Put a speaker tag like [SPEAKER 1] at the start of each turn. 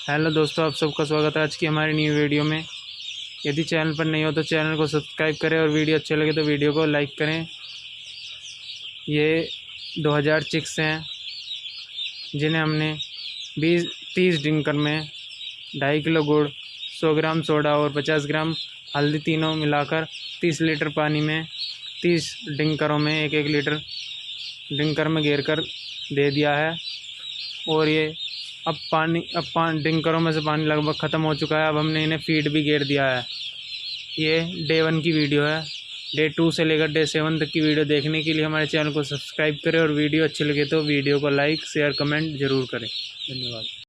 [SPEAKER 1] Hello दोस्तों, आप सबका स्वागत है आज की हमारी न्यू वीडियो में। यदि चैनल पर नहीं हो तो चैनल को सब्सक्राइब करें और वीडियो अच्छे लगे तो वीडियो को लाइक करें। ये 2000 चिक्स हैं जिन्हें हमने 20-30 डिंकर में 2.5 किलो गुड़, 100 ग्राम सोडा और 50 ग्राम हल्दी तीनों मिलाकर 30 लीटर पानी में 30 डिंकरों में 1-1 लीटर डिंकर में घेर कर दे दिया है। और ये अब डिंकरों में से पानी लगभग ख़त्म हो चुका है। अब हमने इन्हें फीड भी घेर दिया है। ये डे 1 की वीडियो है। डे 2 से लेकर डे 7 तक की वीडियो देखने के लिए हमारे चैनल को सब्सक्राइब करें और वीडियो अच्छी लगे तो वीडियो को लाइक शेयर कमेंट ज़रूर करें। धन्यवाद।